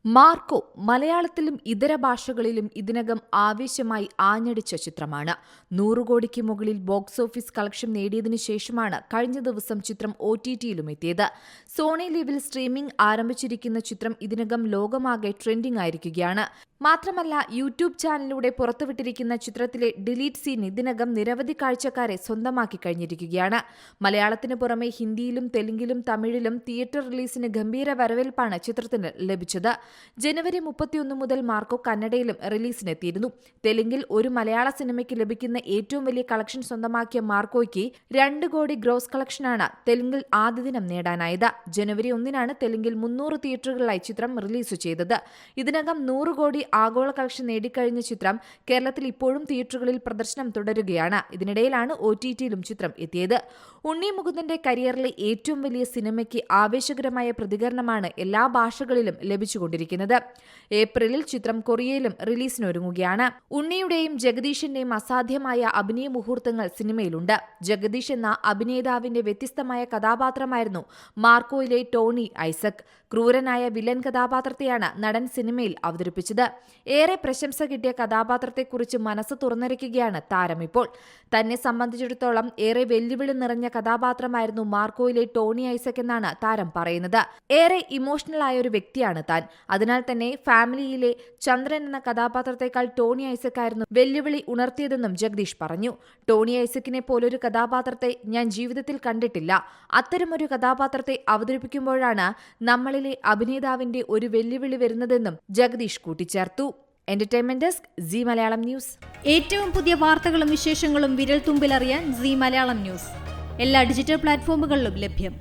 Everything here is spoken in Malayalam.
മാർക്കോ മലയാളത്തിലും ഇതര ഭാഷകളിലും ഇതിനകം ആവേശമായി ആഞ്ഞടിച്ച ചിത്രമാണ്. 100 കോടിക്ക് മുകളിൽ ബോക്സ് ഓഫീസ് കളക്ഷൻ നേടിയതിനു ശേഷമാണ് കഴിഞ്ഞ ദിവസം ചിത്രം OTTയിലും എത്തിയത്. സോണി ലിവിൽ സ്ട്രീമിംഗ് ആരംഭിച്ചിരിക്കുന്ന ചിത്രം ഇതിനകം ലോകമാകെ ട്രെൻഡിംഗ് ആയിരിക്കുകയാണ്. മാത്രമല്ല, യൂട്യൂബ് ചാനലിലൂടെ പുറത്തുവിട്ടിരിക്കുന്ന ചിത്രത്തിലെ ഡിലീറ്റ് സീൻ ഇതിനകം നിരവധി കാഴ്ചക്കാരെ സ്വന്തമാക്കി കഴിഞ്ഞിരിക്കുകയാണ്. മലയാളത്തിന് പുറമെ ഹിന്ദിയിലും തെലുങ്കിലും തമിഴിലും തിയേറ്റർ റിലീസിന് ഗംഭീര വരവേൽപ്പാണ് ചിത്രത്തിന് ലഭിച്ചത്. ജനുവരി 31 മുതൽ മാർക്കോ കന്നഡയിലും റിലീസിനെത്തിയിരുന്നു. തെലുങ്കിൽ ഒരു മലയാള സിനിമയ്ക്ക് ലഭിക്കുന്ന ഏറ്റവും വലിയ കളക്ഷൻ സ്വന്തമാക്കിയ മാർക്കോയ്ക്ക് 2 കോടി ഗ്രോസ് കളക്ഷനാണ് തെലുങ്കിൽ ആദ്യ ദിനം നേടാനായത്. ജനുവരി 1-നാണ് തെലുങ്കിൽ 300 തിയേറ്ററുകളിലായി ചിത്രം റിലീസ് ചെയ്തത്. ഇതിനകം 100 കോടി ആഗോള കളക്ഷൻ നേടിക്കഴിഞ്ഞ ചിത്രം കേരളത്തിൽ ഇപ്പോഴും തിയേറ്ററുകളിൽ പ്രദർശനം തുടരുകയാണ്. ഇതിനിടയിലാണ് OTTയിലും ചിത്രം എത്തിയത്. ഉണ്ണി മുകുന്ദന്റെ കരിയറിലെ ഏറ്റവും വലിയ സിനിമയ്ക്ക് ആവേശകരമായ പ്രതികരണമാണ് എല്ലാ ഭാഷകളിലും ലഭിച്ചുകൊണ്ടിരിക്കുന്നത്. ഏപ്രിലിൽ ചിത്രം കൊറിയയിലും റിലീസിനൊരുങ്ങുകയാണ്. ഉണ്ണിയുടെയും ജഗദീഷിന്റെയും അസാധ്യമായ അഭിനയ മുഹൂർത്തങ്ങൾ സിനിമയിലുണ്ട്. ജഗദീഷ് എന്ന അഭിനേതാവിന്റെ വ്യത്യസ്തമായ കഥാപാത്രമായിരുന്നു മാർക്കോയിലെ ടോണി ഐസക്. ക്രൂരനായ വില്ലൻ കഥാപാത്രത്തെയാണ് നടൻ സിനിമയിൽ അവതരിപ്പിച്ചത്. ഏറെ പ്രശംസ കിട്ടിയ കഥാപാത്രത്തെക്കുറിച്ച് മനസ്സ് തുറന്നിരിക്കുകയാണ് താരം ഇപ്പോൾ. തന്നെ സംബന്ധിച്ചിടത്തോളം ഏറെ വെല്ലുവിളി നിറഞ്ഞ കഥാപാത്രമായിരുന്നു മാർക്കോയിലെ ടോണി ഐസക് എന്നാണ് താരം പറയുന്നത്. ഏറെ ഇമോഷണൽ ആയ ഒരു വ്യക്തിയാണ് താൻ. അതിനാൽ തന്നെ ഫാമിലിയിലെ ചന്ദ്രൻ എന്ന കഥാപാത്രത്തെക്കാൾ ടോണി ഐസക് ആയിരുന്നു വെല്ലുവിളി ഉണർത്തിയതെന്നും ജഗദീഷ് പറഞ്ഞു. ടോണി ഐസക്കിനെ പോലൊരു കഥാപാത്രത്തെ ഞാൻ ജീവിതത്തിൽ കണ്ടിട്ടില്ല. അത്തരമൊരു കഥാപാത്രത്തെ അവതരിപ്പിക്കുമ്പോഴാണ് നമ്മളിലെ അഭിനേതാവിന്റെ ഒരു വെല്ലുവിളി വരുന്നതെന്നും ജഗദീഷ് കൂട്ടിച്ചേർത്തു. Entertainment desk, C Malayalam news. ഏറ്റവും പുതിയ വാർത്തകളും വിശേഷങ്ങളും വിരൽ തുമ്പിലറിയാൻ സി മലയാളം ന്യൂസ് എല്ലാ ഡിജിറ്റൽ പ്ലാറ്റ്ഫോമുകളിലും ലഭ്യം.